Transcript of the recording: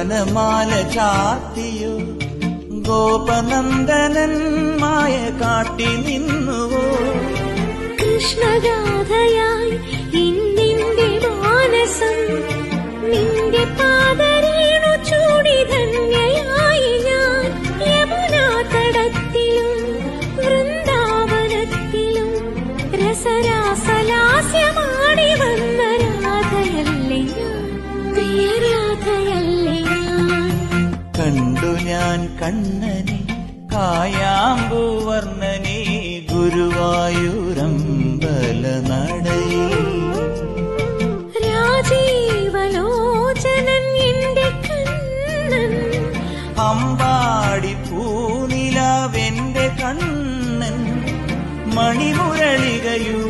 വനമാല ചാത്തിയോ ഗോപനന്ദനൻ മായ കാട്ടി നിന്നുവോ കൃഷ്ണഗാഥയായി ഇന്നിന്റെ മാനസം നിന്റെ പാദരേണു ചൂടി ധന്യയായി ഞാൻ യമുനാ തടത്തിലും വൃന്ദാവനത്തിലും രസരാസലാസ്യമാടി വന്ന രാധയല്ലേ ഞാൻ പ്രിയരാധയല്ലേ ഞാൻ കണ്ടു ഞാൻ കണ്ണനെ കായാമ്പൂവർണ്ണനെ ഗുരുവായൂരമ്പല നടയിൽ രാജീവലോചനൻ എന്റെ കണ്ണൻ അമ്പാടി പൂനിലാവെന്റെ കണ്ണൻ മണിമുരളികയൂ